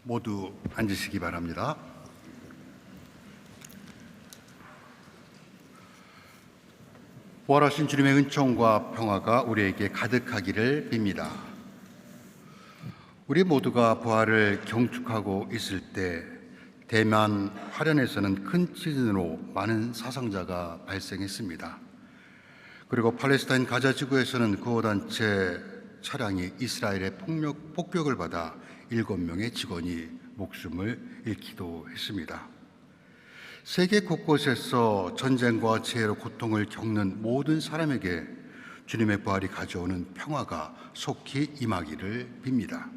모두 앉으시기 바랍니다. 부활하신 주님의 은총과 평화가 우리에게 가득하기를 빕니다. 우리 모두가 부활을 경축하고 있을 때 대만 화련에서는 큰 지진으로 많은 사상자가 발생했습니다. 그리고 팔레스타인 가자 지구에서는 구호단체 차량이 이스라엘의 폭격을 받아 7명의 직원이 목숨을 잃기도 했습니다. 세계 곳곳에서 전쟁과 재해로 고통을 겪는 모든 사람에게 주님의 부활이 가져오는 평화가 속히 임하기를 빕니다.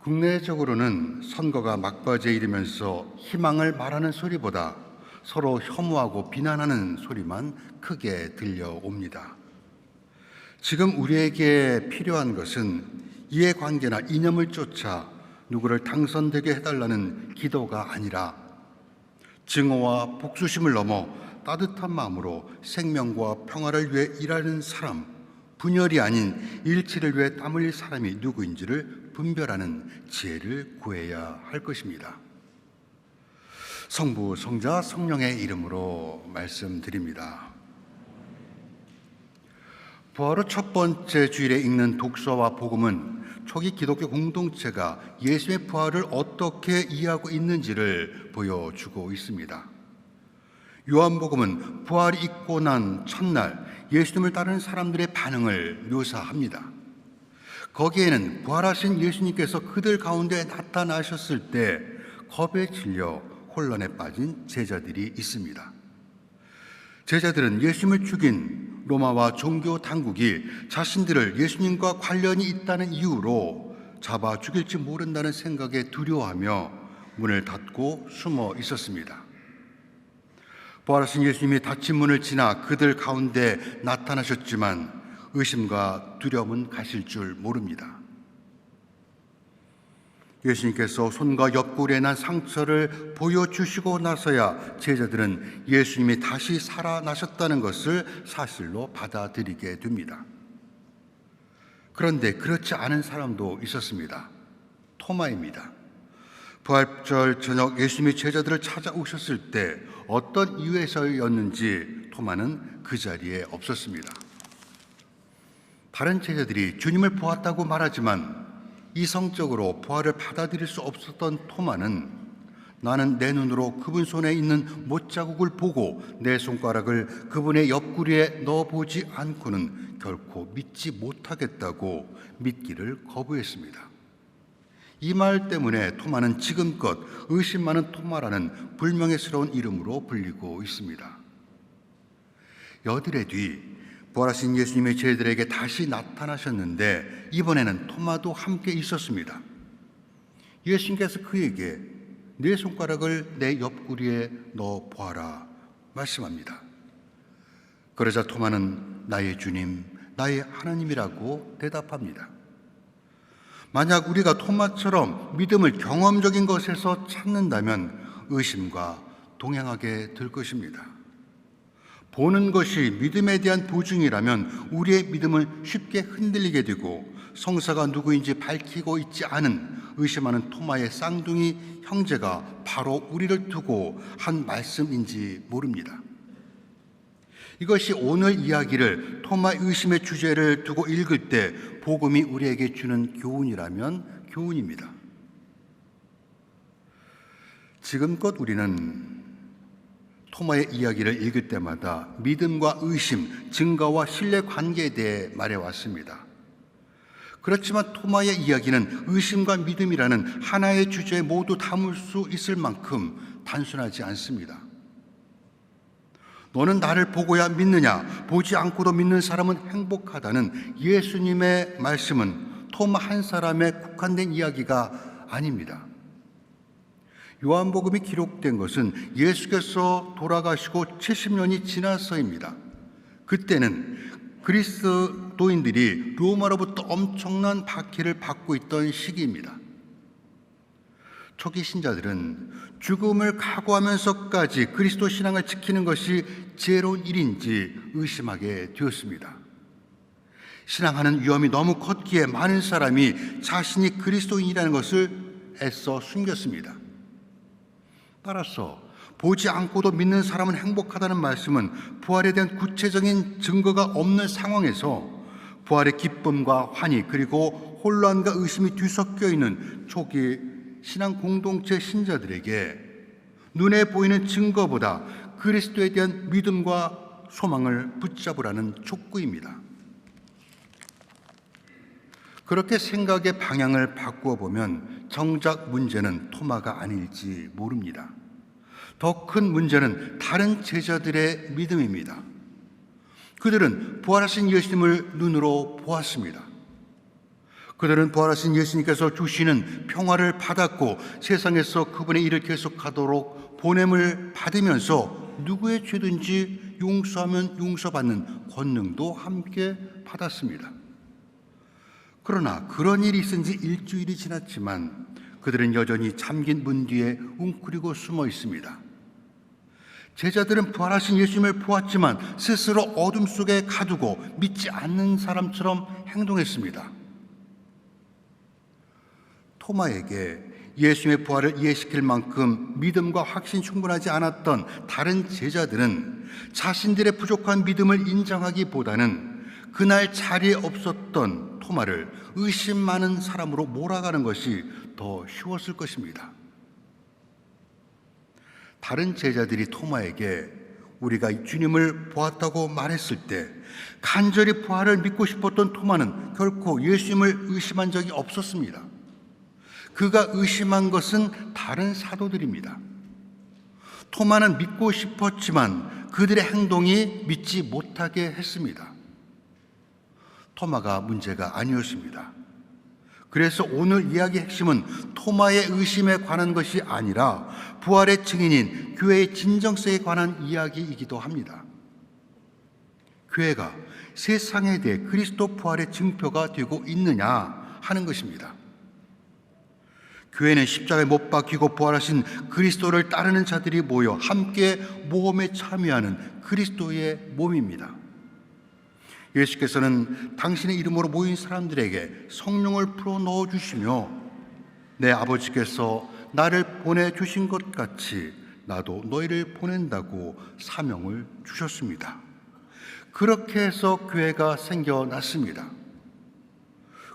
국내적으로는 선거가 막바지에 이르면서 희망을 말하는 소리보다 서로 혐오하고 비난하는 소리만 크게 들려옵니다. 지금 우리에게 필요한 것은 이해관계나 이념을 쫓아 누구를 당선되게 해달라는 기도가 아니라 증오와 복수심을 넘어 따뜻한 마음으로 생명과 평화를 위해 일하는 사람, 분열이 아닌 일치를 위해 땀 흘릴 사람이 누구인지를 분별하는 지혜를 구해야 할 것입니다. 성부, 성자, 성령의 이름으로 말씀드립니다. 부활 후 첫 번째 주일에 읽는 독서와 복음은 초기 기독교 공동체가 예수의 부활을 어떻게 이해하고 있는지를 보여주고 있습니다. 요한복음은 부활이 있고 난 첫날 예수님을 따르는 사람들의 반응을 묘사합니다. 거기에는 부활하신 예수님께서 그들 가운데 나타나셨을 때 겁에 질려 혼란에 빠진 제자들이 있습니다. 제자들은 예수님을 죽인 로마와 종교 당국이 자신들을 예수님과 관련이 있다는 이유로 잡아 죽일지 모른다는 생각에 두려워하며 문을 닫고 숨어 있었습니다. 부활하신 예수님이 닫힌 문을 지나 그들 가운데 나타나셨지만 의심과 두려움은 가실 줄 모릅니다. 예수님께서 손과 옆구리에 난 상처를 보여주시고 나서야 제자들은 예수님이 다시 살아나셨다는 것을 사실로 받아들이게 됩니다. 그런데 그렇지 않은 사람도 있었습니다. 토마입니다. 부활절 저녁 예수님이 제자들을 찾아오셨을 때 어떤 이유에서였는지 토마는 그 자리에 없었습니다. 다른 제자들이 주님을 보았다고 말하지만 이성적으로 부활을 받아들일 수 없었던 토마는 나는 내 눈으로 그분 손에 있는 못자국을 보고 내 손가락을 그분의 옆구리에 넣어보지 않고는 결코 믿지 못하겠다고 믿기를 거부했습니다. 이 말 때문에 토마는 지금껏 의심 많은 토마라는 불명예스러운 이름으로 불리고 있습니다. 여드레 뒤 부활하신 예수님의 제자들에게 다시 나타나셨는데 이번에는 토마도 함께 있었습니다. 예수님께서 그에게 내 손가락을 내 옆구리에 넣어 보아라 말씀합니다. 그러자 토마는 나의 주님, 나의 하나님이라고 대답합니다. 만약 우리가 토마처럼 믿음을 경험적인 것에서 찾는다면 의심과 동행하게 될 것입니다. 보는 것이 믿음에 대한 보증이라면 우리의 믿음은 쉽게 흔들리게 되고 성사가 누구인지 밝히고 있지 않은 의심하는 토마의 쌍둥이 형제가 바로 우리를 두고 한 말씀인지 모릅니다. 이것이 오늘 이야기를 토마의 의심의 주제를 두고 읽을 때 복음이 우리에게 주는 교훈이라면 교훈입니다. 지금껏 우리는 토마의 이야기를 읽을 때마다 믿음과 의심, 증거와 신뢰 관계에 대해 말해왔습니다. 그렇지만 토마의 이야기는 의심과 믿음이라는 하나의 주제에 모두 담을 수 있을 만큼 단순하지 않습니다. 너는 나를 보고야 믿느냐? 보지 않고도 믿는 사람은 행복하다는 예수님의 말씀은 토마 한 사람에 국한된 이야기가 아닙니다. 요한복음이 기록된 것은 예수께서 돌아가시고 70년이 지나서입니다. 그때는 그리스도인들이 로마로부터 엄청난 박해를 받고 있던 시기입니다. 초기 신자들은 죽음을 각오하면서까지 그리스도 신앙을 지키는 것이 지혜로운 일인지 의심하게 되었습니다. 신앙하는 위험이 너무 컸기에 많은 사람이 자신이 그리스도인이라는 것을 애써 숨겼습니다. 따라서 보지 않고도 믿는 사람은 행복하다는 말씀은 부활에 대한 구체적인 증거가 없는 상황에서 부활의 기쁨과 환희 그리고 혼란과 의심이 뒤섞여 있는 초기 신앙 공동체 신자들에게 눈에 보이는 증거보다 그리스도에 대한 믿음과 소망을 붙잡으라는 촉구입니다. 그렇게 생각의 방향을 바꾸어 보면 정작 문제는 토마가 아닐지 모릅니다. 더 큰 문제는 다른 제자들의 믿음입니다. 그들은 부활하신 예수님을 눈으로 보았습니다. 그들은 부활하신 예수님께서 주시는 평화를 받았고 세상에서 그분의 일을 계속하도록 보냄을 받으면서 누구의 죄든지 용서하면 용서받는 권능도 함께 받았습니다. 그러나 그런 일이 있은 지 일주일이 지났지만 그들은 여전히 잠긴 문 뒤에 웅크리고 숨어 있습니다. 제자들은 부활하신 예수님을 보았지만 스스로 어둠 속에 가두고 믿지 않는 사람처럼 행동했습니다. 토마에게 예수님의 부활을 이해시킬 만큼 믿음과 확신이 충분하지 않았던 다른 제자들은 자신들의 부족한 믿음을 인정하기보다는 그날 자리에 없었던 토마를 의심 많은 사람으로 몰아가는 것이 더 쉬웠을 것입니다. 다른 제자들이 토마에게 우리가 주님을 보았다고 말했을 때 간절히 부활을 믿고 싶었던 토마는 결코 예수님을 의심한 적이 없었습니다. 그가 의심한 것은 다른 사도들입니다. 토마는 믿고 싶었지만 그들의 행동이 믿지 못하게 했습니다. 토마가 문제가 아니었습니다. 그래서 오늘 이야기의 핵심은 토마의 의심에 관한 것이 아니라 부활의 증인인 교회의 진정성에 관한 이야기이기도 합니다. 교회가 세상에 대해 그리스도 부활의 증표가 되고 있느냐 하는 것입니다. 교회는 십자가에 못 박히고 부활하신 그리스도를 따르는 자들이 모여 함께 모험에 참여하는 그리스도의 몸입니다. 예수께서는 당신의 이름으로 모인 사람들에게 성령을 풀어 넣어주시며 내 아버지께서 나를 보내주신 것 같이 나도 너희를 보낸다고 사명을 주셨습니다. 그렇게 해서 교회가 생겨났습니다.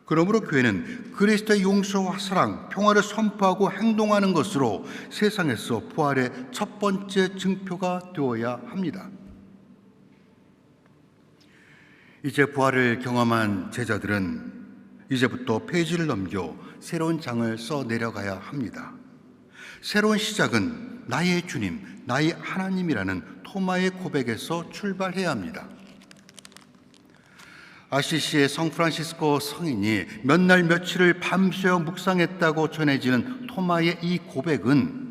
그러므로 교회는 그리스도의 용서와 사랑, 평화를 선포하고 행동하는 것으로 세상에서 부활의 첫 번째 증표가 되어야 합니다. 이제 부활을 경험한 제자들은 이제부터 페이지를 넘겨 새로운 장을 써 내려가야 합니다. 새로운 시작은 나의 주님, 나의 하나님이라는 토마의 고백에서 출발해야 합니다. 아시시의 성프란시스코 성인이 몇 날 며칠을 밤새워 묵상했다고 전해지는 토마의 이 고백은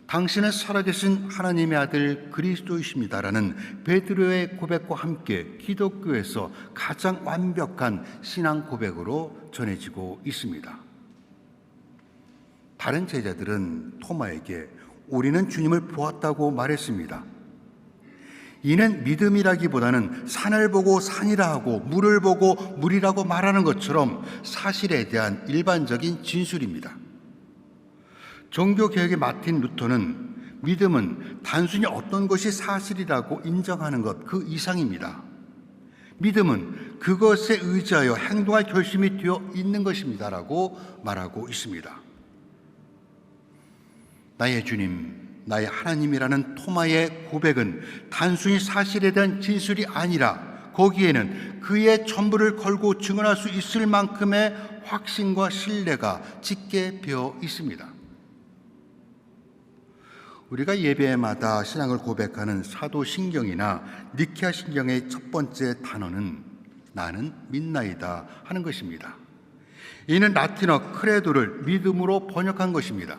당신은 살아계신 하나님의 아들 그리스도이십니다라는 베드로의 고백과 함께 기독교에서 가장 완벽한 신앙 고백으로 전해지고 있습니다. 다른 제자들은 토마에게 우리는 주님을 보았다고 말했습니다. 이는 믿음이라기보다는 산을 보고 산이라 하고 물을 보고 물이라고 말하는 것처럼 사실에 대한 일반적인 진술입니다. 종교개혁의 마틴 루터는 믿음은 단순히 어떤 것이 사실이라고 인정하는 것 그 이상입니다. 믿음은 그것에 의지하여 행동할 결심이 되어 있는 것입니다라고 말하고 있습니다. 나의 주님, 나의 하나님이라는 토마의 고백은 단순히 사실에 대한 진술이 아니라 거기에는 그의 전부를 걸고 증언할 수 있을 만큼의 확신과 신뢰가 짙게 배어 있습니다. 우리가 예배마다 신앙을 고백하는 사도신경이나 니케아 신경의 첫 번째 단어는 나는 믿나이다 하는 것입니다. 이는 라틴어 크레도를 믿음으로 번역한 것입니다.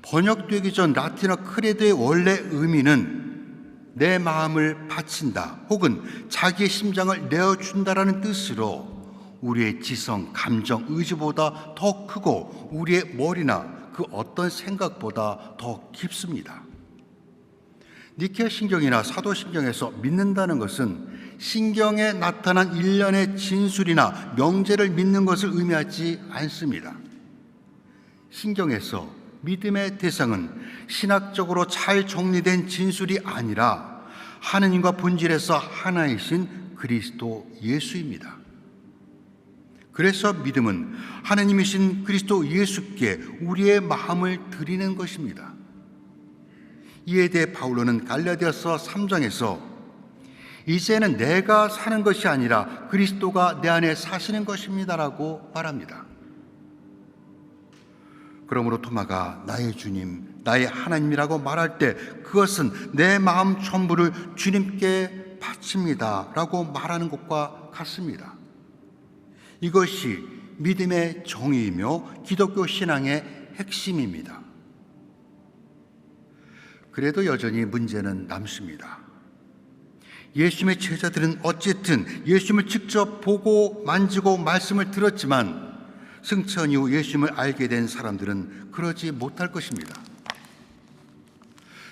번역되기 전 라틴어 크레도의 원래 의미는 내 마음을 바친다 혹은 자기의 심장을 내어준다라는 뜻으로 우리의 지성, 감정, 의지보다 더 크고 우리의 머리나 그 어떤 생각보다 더 깊습니다. 니케아 신경이나 사도신경에서 믿는다는 것은 신경에 나타난 일련의 진술이나 명제를 믿는 것을 의미하지 않습니다. 신경에서 믿음의 대상은 신학적으로 잘 정리된 진술이 아니라 하느님과 본질에서 하나이신 그리스도 예수입니다. 그래서 믿음은 하느님이신 그리스도 예수께 우리의 마음을 드리는 것입니다. 이에 대해 바울로는 갈라디아서 3장에서 이제는 내가 사는 것이 아니라 그리스도가 내 안에 사시는 것입니다라고 말합니다. 그러므로 토마가 나의 주님, 나의 하나님이라고 말할 때 그것은 내 마음 전부를 주님께 바칩니다 라고 말하는 것과 같습니다. 이것이 믿음의 정의이며 기독교 신앙의 핵심입니다. 그래도 여전히 문제는 남습니다. 예수님의 제자들은 어쨌든 예수님을 직접 보고 만지고 말씀을 들었지만 승천 이후 예수님을 알게 된 사람들은 그러지 못할 것입니다.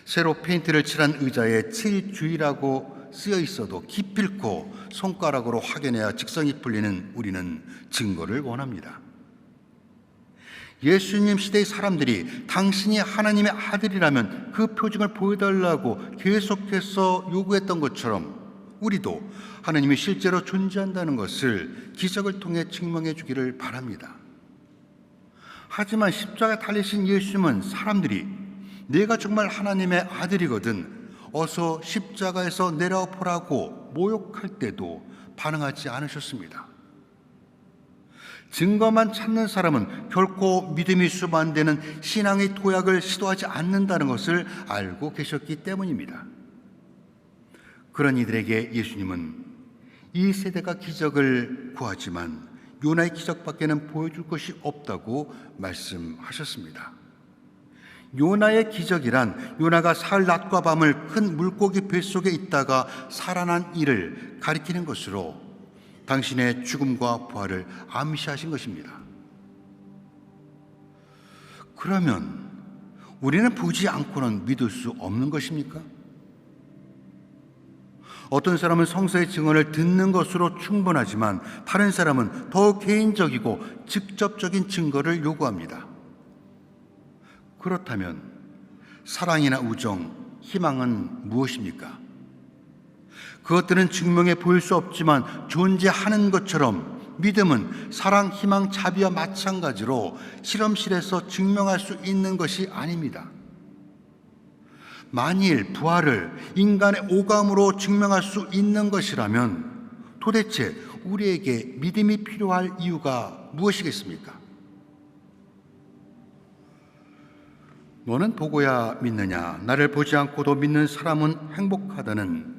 새로 페인트를 칠한 의자에 칠주의라고 쓰여 있어도 기필코 손가락으로 확인해야 직성이 풀리는 우리는 증거를 원합니다. 예수님 시대의 사람들이 당신이 하나님의 아들이라면 그 표징을 보여달라고 계속해서 요구했던 것처럼 우리도 하나님이 실제로 존재한다는 것을 기적을 통해 증명해 주기를 바랍니다. 하지만 십자가에 달리신 예수님은 사람들이 내가 정말 하나님의 아들이거든 어서 십자가에서 내려보라고 모욕할 때도 반응하지 않으셨습니다. 증거만 찾는 사람은 결코 믿음이 수반되는 신앙의 도약을 시도하지 않는다는 것을 알고 계셨기 때문입니다. 그런 이들에게 예수님은 이 세대가 기적을 구하지만 요나의 기적밖에는 보여줄 것이 없다고 말씀하셨습니다. 요나의 기적이란 요나가 사흘 낮과 밤을 큰 물고기 뱃속에 있다가 살아난 일을 가리키는 것으로 당신의 죽음과 부활을 암시하신 것입니다. 그러면 우리는 보지 않고는 믿을 수 없는 것입니까? 어떤 사람은 성서의 증언을 듣는 것으로 충분하지만 다른 사람은 더 개인적이고 직접적인 증거를 요구합니다. 그렇다면 사랑이나 우정, 희망은 무엇입니까? 그것들은 증명해 보일 수 없지만 존재하는 것처럼 믿음은 사랑, 희망, 자비와 마찬가지로 실험실에서 증명할 수 있는 것이 아닙니다. 만일 부활을 인간의 오감으로 증명할 수 있는 것이라면 도대체 우리에게 믿음이 필요할 이유가 무엇이겠습니까? 너는 보고야 믿느냐? 나를 보지 않고도 믿는 사람은 행복하다는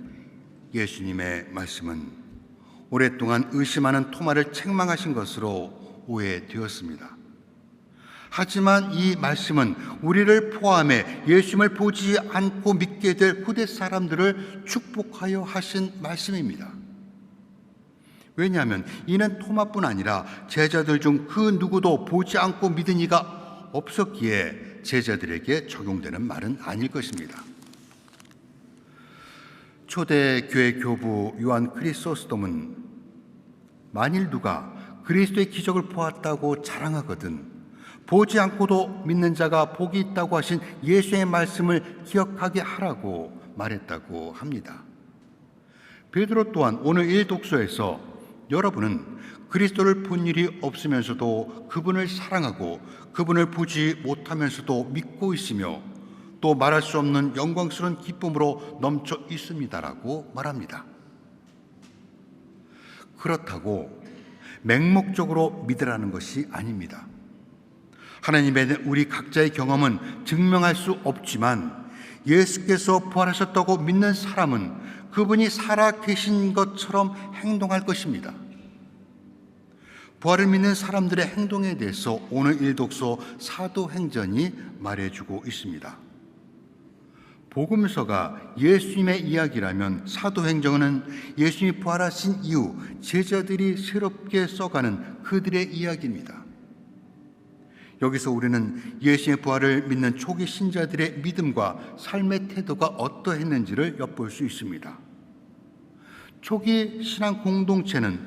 예수님의 말씀은 오랫동안 의심하는 토마를 책망하신 것으로 오해되었습니다. 하지만 이 말씀은 우리를 포함해 예수님을 보지 않고 믿게 될 후대 사람들을 축복하여 하신 말씀입니다. 왜냐하면 이는 토마뿐 아니라 제자들 중 그 누구도 보지 않고 믿은 이가 없었기에 제자들에게 적용되는 말은 아닐 것입니다. 초대 교회 교부 요한 크리소스톰은 만일 누가 그리스도의 기적을 보았다고 자랑하거든 보지 않고도 믿는 자가 복이 있다고 하신 예수의 말씀을 기억하게 하라고 말했다고 합니다. 베드로 또한 오늘 이 독서에서 여러분은 그리스도를 본 일이 없으면서도 그분을 사랑하고 그분을 보지 못하면서도 믿고 있으며 또 말할 수 없는 영광스러운 기쁨으로 넘쳐 있습니다라고 말합니다. 그렇다고 맹목적으로 믿으라는 것이 아닙니다. 하나님의 우리 각자의 경험은 증명할 수 없지만 예수께서 부활하셨다고 믿는 사람은 그분이 살아 계신 것처럼 행동할 것입니다. 부활을 믿는 사람들의 행동에 대해서 오늘 일독서 사도행전이 말해주고 있습니다. 복음서가 예수님의 이야기라면 사도행전은 예수님이 부활하신 이후 제자들이 새롭게 써가는 그들의 이야기입니다. 여기서 우리는 예수님의 부활을 믿는 초기 신자들의 믿음과 삶의 태도가 어떠했는지를 엿볼 수 있습니다. 초기 신앙 공동체는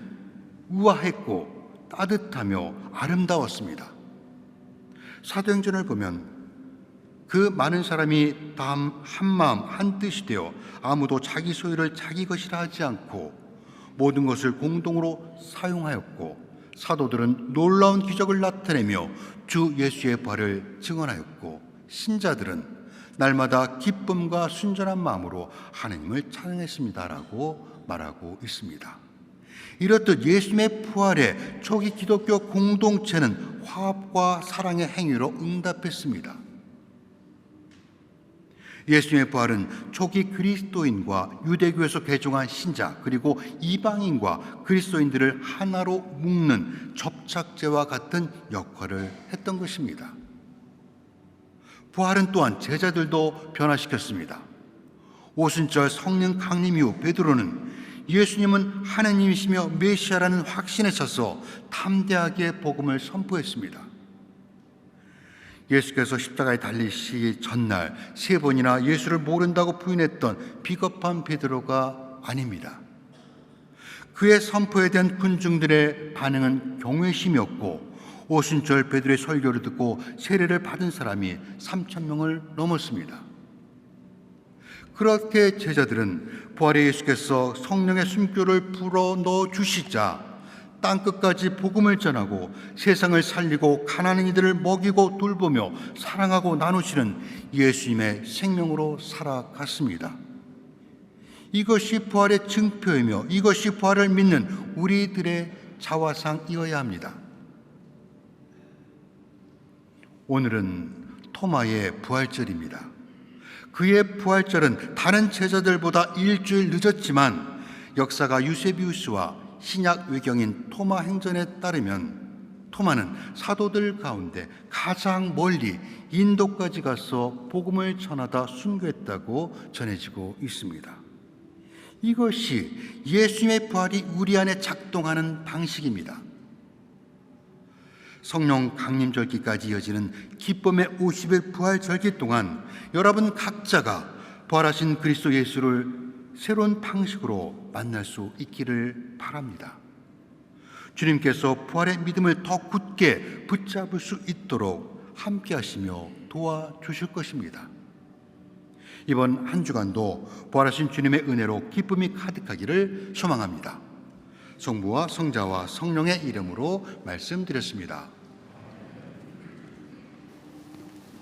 우아했고 따뜻하며 아름다웠습니다. 사도행전을 보면 그 많은 사람이 다 한마음 한뜻이 되어 아무도 자기 소유를 자기 것이라 하지 않고 모든 것을 공동으로 사용하였고, 사도들은 놀라운 기적을 나타내며 주 예수의 부활을 증언하였고, 신자들은 날마다 기쁨과 순전한 마음으로 하나님을 찬양했습니다라고 말하고 있습니다. 이렇듯 예수님의 부활에 초기 기독교 공동체는 화합과 사랑의 행위로 응답했습니다. 예수님의 부활은 초기 그리스도인과 유대교에서 개종한 신자, 그리고 이방인과 그리스도인들을 하나로 묶는 접착제와 같은 역할을 했던 것입니다. 부활은 또한 제자들도 변화시켰습니다. 오순절 성령 강림 이후 베드로는 예수님은 하나님이시며 메시아라는 확신에 차서 담대하게 복음을 선포했습니다. 예수께서 십자가에 달리시기 전날 3번이나 예수를 모른다고 부인했던 비겁한 베드로가 아닙니다. 그의 선포에 대한 군중들의 반응은 경외심이었고, 오순절 베드로의 설교를 듣고 세례를 받은 사람이 3,000명을 넘었습니다. 그렇게 제자들은 부활의 예수께서 성령의 숨결을 불어넣어 주시자 땅끝까지 복음을 전하고 세상을 살리고 가난한 이들을 먹이고 돌보며 사랑하고 나누시는 예수님의 생명으로 살아갔습니다. 이것이 부활의 증표이며 이것이 부활을 믿는 우리들의 자화상이어야 합니다. 오늘은 토마의 부활절입니다. 그의 부활절은 다른 제자들보다 일주일 늦었지만 역사가 유세비우스와 신약 외경인 토마 행전에 따르면 토마는 사도들 가운데 가장 멀리 인도까지 가서 복음을 전하다 순교했다고 전해지고 있습니다. 이것이 예수님의 부활이 우리 안에 작동하는 방식입니다. 성령 강림절기까지 이어지는 기쁨의 50일 부활절기 동안 여러분 각자가 부활하신 그리스도 예수를 새로운 방식으로 만날 수 있기를 바랍니다. 주님께서 부활의 믿음을 더 굳게 붙잡을 수 있도록 함께 하시며 도와주실 것입니다. 이번 한 주간도 부활하신 주님의 은혜로 기쁨이 가득하기를 소망합니다. 성부와 성자와 성령의 이름으로 말씀드렸습니다.